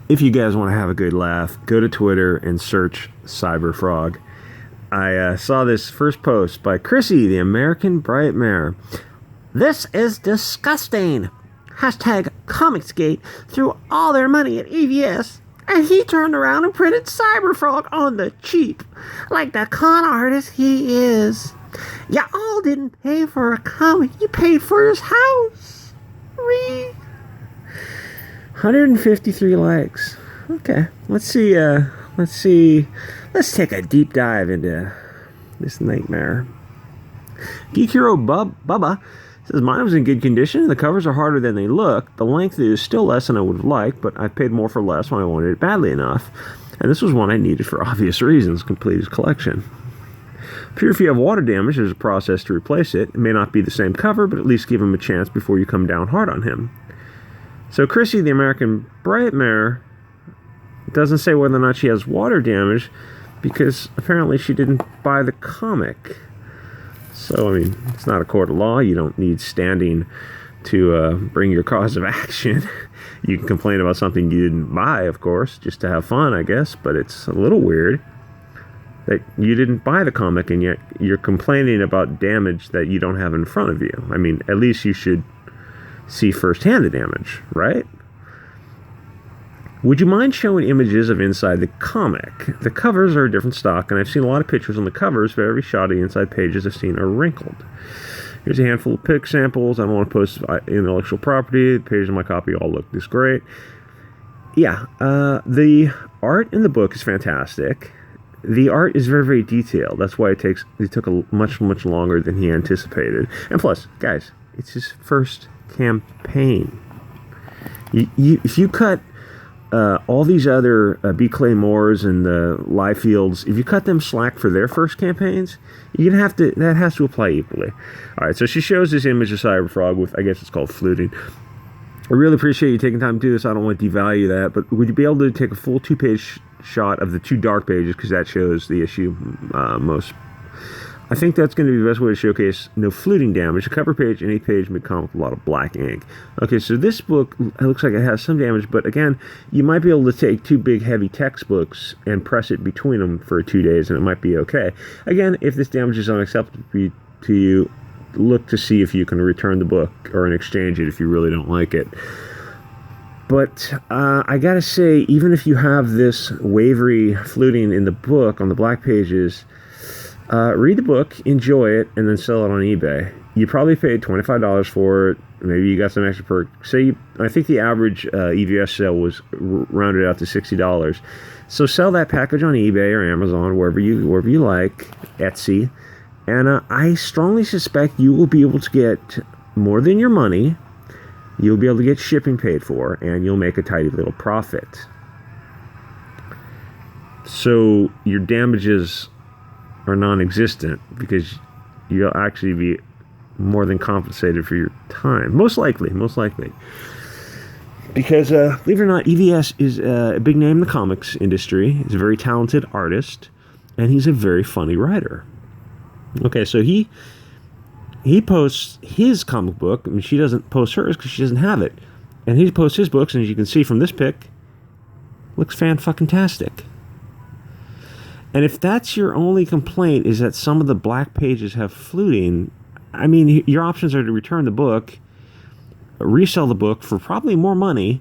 if you guys want to have a good laugh, go to Twitter and search Cyberfrog. I saw this first post by Chrissy, the American Brightmare. This is disgusting. Hashtag Comicsgate threw all their money at EVS, and he turned around and printed Cyberfrog on the cheap, like the con artist he is. You all didn't pay for a comic, you paid for his house. 153 likes. Okay, let's take a deep dive into this nightmare. Geek Hero Bubba says, mine was in good condition. The covers are harder than they look. The length is still less than I would have liked, but I paid more for less when I wanted it badly enough. And this was one I needed for obvious reasons. Complete his collection. Sure, if you have water damage, there's a process to replace it. It may not be the same cover, but at least give him a chance before you come down hard on him. So Chrissy, the American Brightmare, doesn't say whether or not she has water damage, because apparently she didn't buy the comic. So, I mean, it's not a court of law. You don't need standing to bring your cause of action. You can complain about something you didn't buy, of course, just to have fun, I guess. But it's a little weird that you didn't buy the comic and yet you're complaining about damage that you don't have in front of you. I mean, at least you should see firsthand the damage, right? Would you mind showing images of inside the comic? The covers are a different stock, and I've seen a lot of pictures on the covers, but every shot of the inside pages I've seen are wrinkled. Here's a handful of pic samples. I don't want to post intellectual property. The pages of my copy all look this great. Yeah, the art in the book is fantastic. The art is very, very detailed. That's why it took a much longer than he anticipated. And plus, guys, it's his first campaign. If you cut all these other B. Claymores and the Liefields, if you cut them slack for their first campaigns, you're gonna have to. That has to apply equally. All right, so she shows this image of Cyberfrog with, I guess it's called fluting. I really appreciate you taking time to do this. I don't want to devalue that, but would you be able to take a full 2-page shot of the 2 dark pages, because that shows the issue most. I think that's going to be the best way to showcase no fluting damage. A cover page and 8th page mid-comic with a lot of black ink. Okay, so this book looks like it has some damage, but again, you might be able to take 2 big heavy textbooks and press it between them for 2 days, and it might be okay. Again, if this damage is unacceptable to you, look to see if you can return the book or exchange it if you really don't like it. But I gotta say, even if you have this wavery fluting in the book on the black pages, read the book, enjoy it, and then sell it on eBay. You probably paid $25 for it. Maybe you got some extra perk. I think the average EVS sale was rounded out to $60. So sell that package on eBay or Amazon, wherever you like, Etsy. And I strongly suspect you will be able to get more than your money. You'll be able to get shipping paid for, and you'll make a tidy little profit. So your damages are non-existent because you'll actually be more than compensated for your time. Most likely. Because, believe it or not, EVS is a big name in the comics industry. He's a very talented artist, and he's a very funny writer. Okay, so he posts his comic book. I mean, she doesn't post hers because she doesn't have it. And he posts his books, and as you can see from this pic, looks fan-fucking-tastic. And if that's your only complaint, is that some of the black pages have fluting, I mean, your options are to return the book, resell the book for probably more money,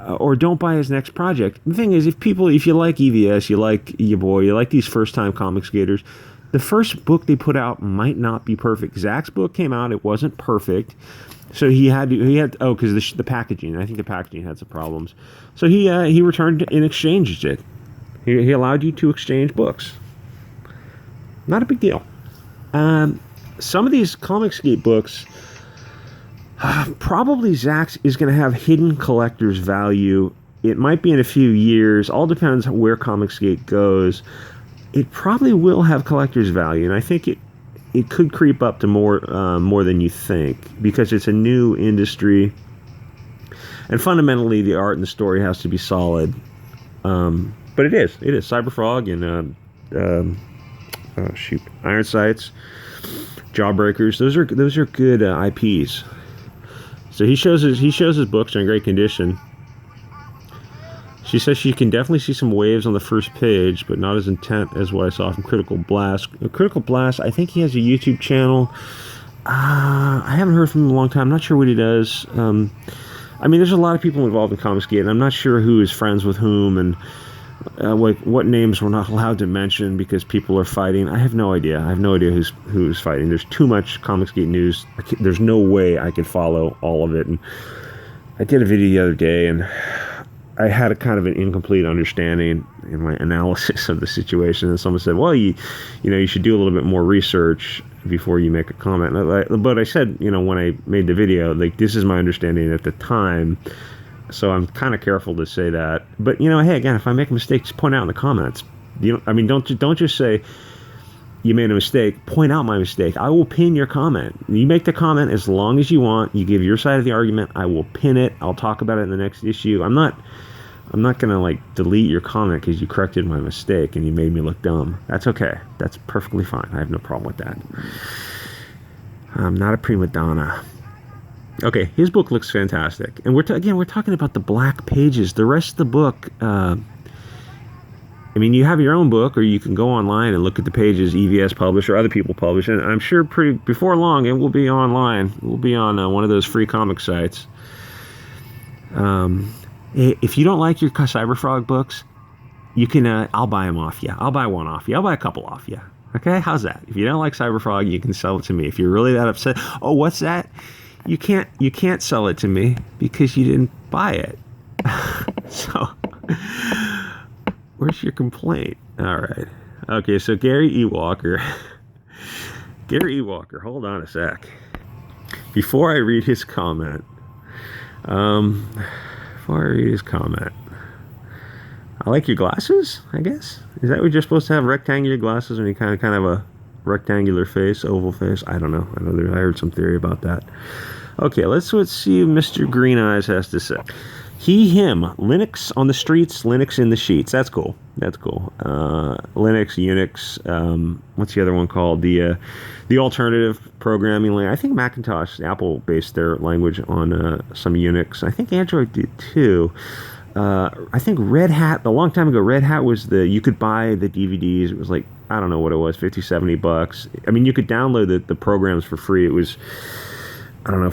or don't buy his next project. The thing is, if you like EVS, you like your boy, you like these first-time Comicsgaters, the first book they put out might not be perfect. Zach's book came out, it wasn't perfect. So because the packaging, I think the packaging had some problems. So he returned and exchanged it. He allowed you to exchange books. Not a big deal. Some of these Comicsgate books, probably Zach's is going to have hidden collector's value. It might be in a few years. All depends where Comicsgate goes. It probably will have collector's value, and I think it could creep up to more than you think, because it's a new industry, and fundamentally the art and the story has to be solid. But it is Cyberfrog and Iron Sights, Jawbreakers. Those are good IPs. So he shows his books are in great condition. She says she can definitely see some waves on the first page, but not as intent as what I saw from Critical Blast. Critical Blast, I think he has a YouTube channel. I haven't heard from him in a long time. I'm not sure what he does. I mean, there's a lot of people involved in Comicsgate, and I'm not sure who is friends with whom, and what names we're not allowed to mention because people are fighting. I have no idea. I have no idea who's fighting. There's too much Comicsgate news. There's no way I could follow all of it. And I did a video the other day, and I had a kind of an incomplete understanding in my analysis of the situation, and someone said, well, you should do a little bit more research before you make a comment. But I said, when I made the video, like, this is my understanding at the time, so I'm kind of careful to say that. But, hey, again, if I make a mistake, just point out in the comments. Don't just say you made a mistake, point out my mistake. I will pin your comment. You make the comment as long as you want. You give your side of the argument. I will pin it. I'll talk about it in the next issue. I'm not gonna delete your comment because you corrected my mistake and you made me look dumb. That's okay. That's perfectly fine. I have no problem with that. I'm not a prima donna. Okay, his book looks fantastic, and we're talking about the black pages. The rest of the book, you have your own book, or you can go online and look at the pages EVS publish or other people publish, and I'm sure before long it will be online. It will be on one of those free comic sites. If you don't like your Cyberfrog books, you can. I'll buy them off you. I'll buy one off you. I'll buy a couple off you. Okay, how's that? If you don't like Cyberfrog, you can sell it to me. If you're really that upset, oh, what's that? You can't sell it to me because you didn't buy it. So, where's your complaint? All right. Okay, so Gary E. Walker. Gary E. Walker, hold on a sec. Before I read his comment, I like your glasses, I guess. Is that what you're supposed to have, rectangular glasses when you kind of a rectangular face, oval face? I don't know. I heard some theory about that. Okay, let's see what Mr. Green Eyes has to say. He, him, Linux on the streets, Linux in the sheets. That's cool. Linux, Unix, what's the other one called? The alternative programming language. I think Macintosh, Apple based their language on some Unix. I think Android did too. I think Red Hat, a long time ago, Red Hat was you could buy the DVDs. It was like, I don't know what it was, $50, $70. You could download the programs for free. It was, I don't know,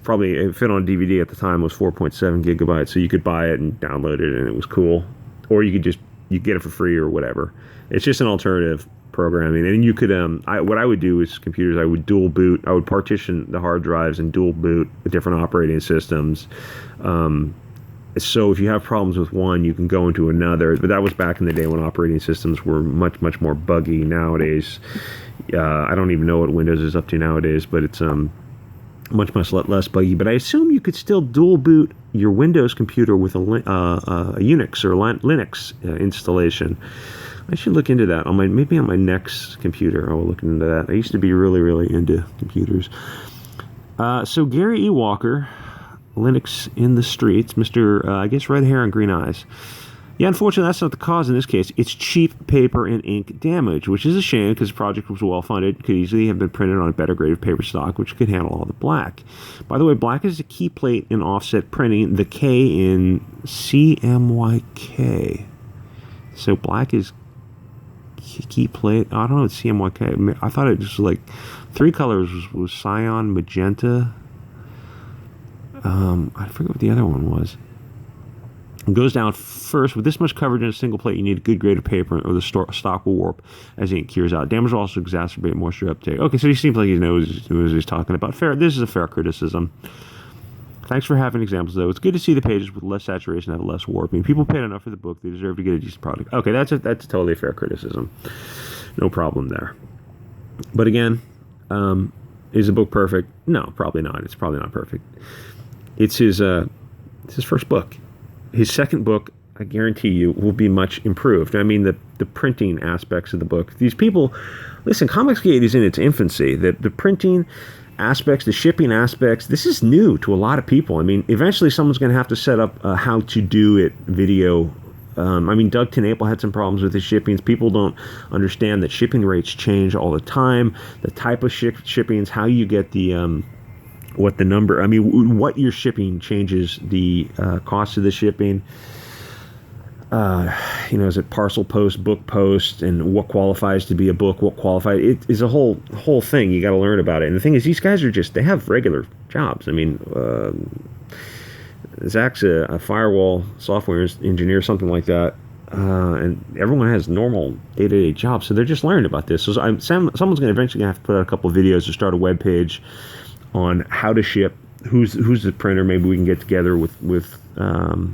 probably it fit on DVD at the time, was 4.7 gigabytes. So you could buy it and download it, and it was cool. Or you get it for free or whatever. It's just an alternative programming. And you could, what I would do is computers, I would dual boot. I would partition the hard drives and dual boot the different operating systems. So if you have problems with one, you can go into another. But that was back in the day when operating systems were much, much more buggy. Nowadays, I don't even know what Windows is up to nowadays, but it's much less buggy. But I assume you could still dual boot your Windows computer with a Unix or Linux installation. I should look into that maybe on my next computer. I will look into that. I used to be really, really into computers. So Gary E. Walker, Linux in the streets, Mr. I guess red hair and green eyes. Yeah, unfortunately, that's not the cause in this case. It's cheap paper and ink damage, which is a shame because the project was well-funded, could easily have been printed on a better grade of paper stock, which could handle all the black. By the way, black is a key plate in offset printing, the K in CMYK. So black is key plate. I don't know, it's CMYK. I thought it was like three colors was cyan, magenta. I forget what the other one was. It goes down first. With this much coverage in a single plate, you need a good grade of paper, or the stock will warp as the ink cures out. Damage will also exacerbate moisture uptake. Okay, so he seems like he knows what he's talking about. Fair. This is a fair criticism. Thanks for having examples, though. It's good to see the pages with less saturation have less warping. People paid enough for the book; they deserve to get a decent product. Okay, that's totally a fair criticism. No problem there. But again, is the book perfect? No, probably not. It's probably not perfect. It's his first book. His second book, I guarantee you, will be much improved. I mean, the printing aspects of the book. These people, listen, Comicsgate is in its infancy. The printing aspects, the shipping aspects, this is new to a lot of people. I mean, eventually someone's going to have to set up a how to do it video. I mean, Doug Tenaple had some problems with his shippings. People don't understand that shipping rates change all the time. The type of shippings, how you get the... what you're shipping changes the cost of the shipping. is it parcel post, book post, and what qualifies to be a book, what qualifies. It is a whole thing. You got to learn about it. And the thing is, these guys they have regular jobs. I mean, Zach's a firewall software engineer, something like that. And everyone has normal day-to-day jobs, so they're just learning about this. So someone's going to eventually have to put out a couple of videos or start a web page on how to ship. Who's the printer? Maybe we can get together with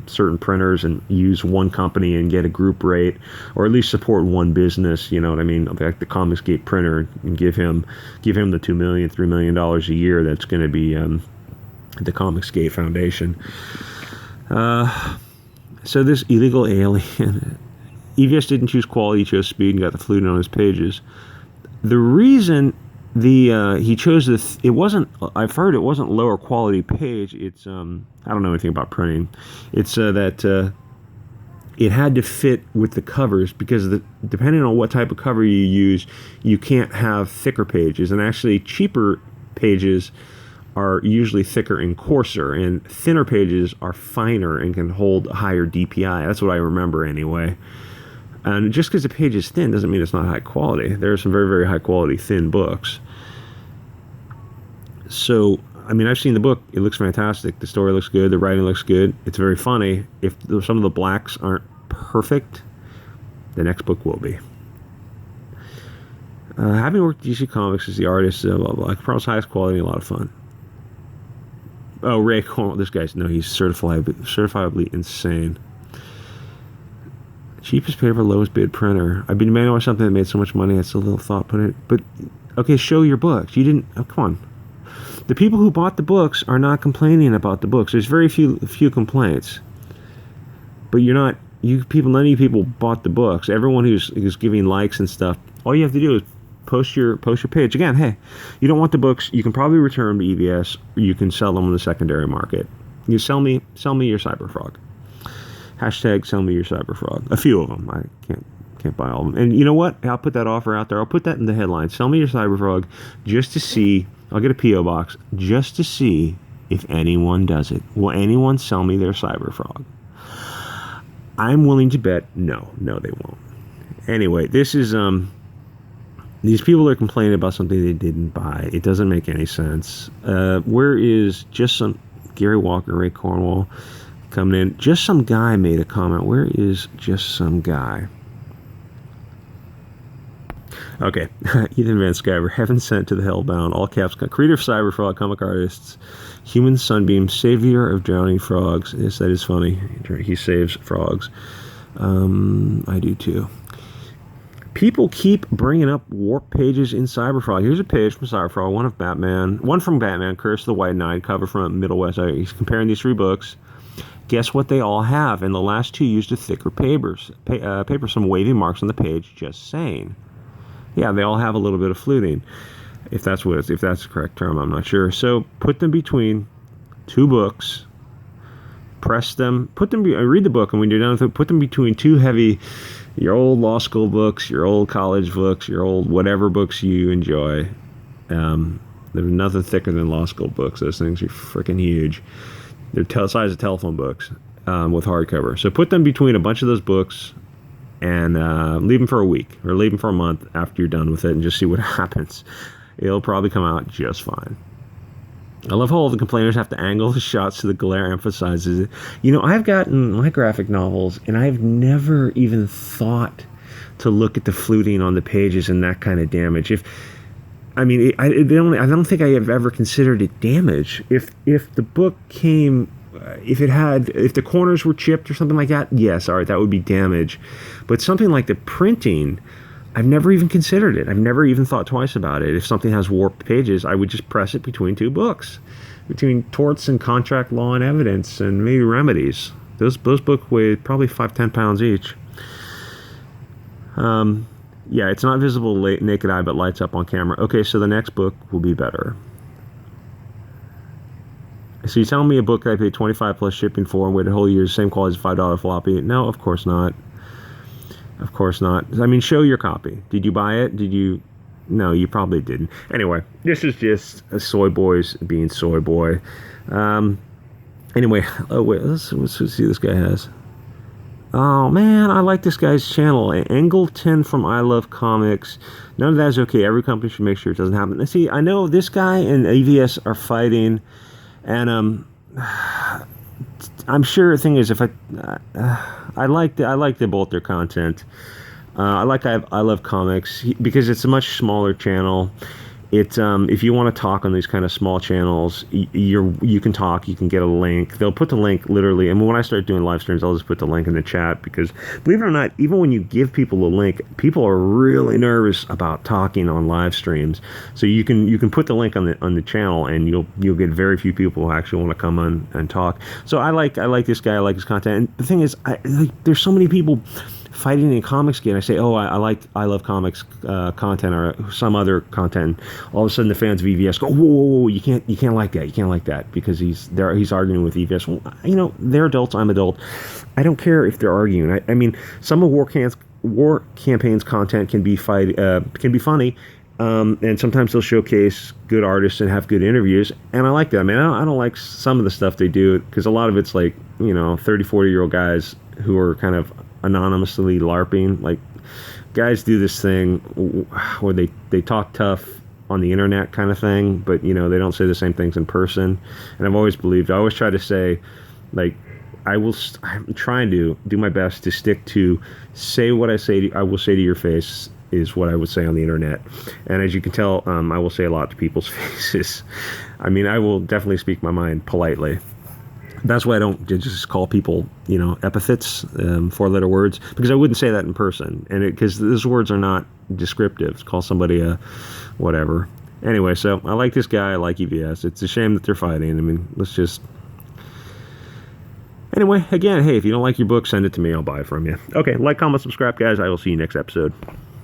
certain printers and use one company and get a group rate, or at least support one business. You know what I mean? Like the Comicsgate printer, and give him the $2 million, $3 million a year. That's going to be the Comicsgate Foundation. So this illegal alien, EVS didn't choose quality, he chose speed and got the fluting on his pages. The reason he chose it wasn't, I've heard it wasn't lower quality page. It's I don't know anything about printing. It's that it had to fit with the covers, because depending on what type of cover you use, you can't have thicker pages, and actually cheaper pages are usually thicker and coarser, and thinner pages are finer and can hold a higher DPI. That's what I remember anyway. And just because the page is thin doesn't mean it's not high quality. There are some very, very high quality thin books. So, I mean, I've seen the book. It looks fantastic. The story looks good. The writing looks good. It's very funny. If some of the blacks aren't perfect, the next book will be. Having worked at DC Comics as the artist, blah, blah, blah, I can promise highest quality and a lot of fun. Oh, Ray Cornwall, this guy's, no, he's certifiably insane. Cheapest paper, lowest bid printer. I've been demanding on something that made so much money, that's a little thought put it. But, okay, show your books. You didn't, oh, come on. The people who bought the books are not complaining about the books. There's very few complaints. But none of you people bought the books. Everyone who's giving likes and stuff, all you have to do is post your page. Again, hey, you don't want the books, you can probably return them to EVS, or you can sell them on the secondary market. You sell me your Cyberfrog. Hashtag sell me your Cyberfrog. A few of them. I can't buy all of them. And you know what? I'll put that offer out there. I'll put that in the headline. Sell me your Cyberfrog, just to see. I'll get a P.O. box just to see if anyone does it. Will anyone sell me their Cyberfrog? I'm willing to bet no, they won't. Anyway, this is these people are complaining about something they didn't buy. It doesn't make any sense. Where is just some Gary Walker, Ray Cornwall coming in? Just some guy made a comment. Where is just some guy? Okay, Ethan Van Sciver, Heaven Sent to the Hellbound, all caps, creator of Cyberfrog, comic artists, human sunbeam, savior of drowning frogs. Yes, that is funny. He saves frogs. I do too. People keep bringing up warp pages in Cyberfrog. Here's a page from Cyberfrog, one from Batman, Curse of the White Knight, cover from Middle West. He's comparing these three books. Guess what they all have? And the last two used a thicker paper, some wavy marks on the page, just saying. Yeah, they all have a little bit of fluting. If that's the correct term, I'm not sure. So put them between two books, press them, read the book, and when you're done with it, put them between two heavy, your old law school books, your old college books, your old whatever books you enjoy. There's nothing thicker than law school books. Those things are freaking huge. They're the size of telephone books with hardcover. So put them between a bunch of those books and leave them for a week or leave them for a month after you're done with it and just see what happens. It'll probably come out just fine. I love how all the complainers have to angle the shots so the glare emphasizes it. You know, I've gotten my graphic novels, and I've never even thought to look at the fluting on the pages and that kind of damage. I don't think I have ever considered it damage. If the book came, if the corners were chipped or something like that, yes, all right, that would be damage. But something like the printing, I've never even considered it. I've never even thought twice about it. If something has warped pages, I would just press it between two books, between torts and contract law and evidence and maybe remedies. Those books weigh probably 5-10 pounds each. Yeah, it's not visible naked eye, but lights up on camera. Okay, so the next book will be better. So you're telling me a book that I paid $25 plus shipping for and waited a whole year, same quality as $5 floppy? No, of course not. Of course not. I mean, show your copy. Did you buy it? No, you probably didn't. Anyway, this is just a soy boys being soy boy. Anyway, oh wait, let's see what this guy has. Oh man, I like this guy's channel. Angleton from I Love Comics. None of that is okay. Every company should make sure it doesn't happen. See, I know this guy and EVS are fighting, and I'm sure the thing is, if I like both their content. I Love Comics because it's a much smaller channel. It's if you want to talk on these kind of small channels, you can talk. You can get a link. They'll put the link literally. And when I start doing live streams, I'll just put the link in the chat because, believe it or not, even when you give people a link, people are really nervous about talking on live streams. So you can put the link on the channel, and you'll get very few people who actually want to come on and talk. So I like this guy. I like his content. And the thing is, there's so many people fighting in Comicsgate. I say, oh, I love comics content or some other content. All of a sudden, the fans of EVS go, whoa, you can't like that. You can't like that because he's arguing with EVS. Well, you know, they're adults. I'm adult. I don't care if they're arguing. I mean, some of war campaigns content can be funny. And sometimes they'll showcase good artists and have good interviews, and I like that. I mean, I don't like some of the stuff they do because a lot of it's like, you know, 30, 40-year-old guys who are kind of anonymously LARPing. Like, guys do this thing where they talk tough on the internet kind of thing, but, you know, they don't say the same things in person. And I always try to say, like, I'm trying to do my best to stick to say what I will say to your face is what I would say on the internet. And as you can tell, I will say a lot to people's faces. I mean, I will definitely speak my mind politely. That's why I don't just call people, you know, epithets, 4-letter words, because I wouldn't say that in person. And because those words are not descriptive. Call somebody a whatever. Anyway, so I like this guy. I like EVS. It's a shame that they're fighting. I mean, let's just... Anyway, again, hey, if you don't like your book, send it to me. I'll buy it from you. Okay, like, comment, subscribe, guys. I will see you next episode.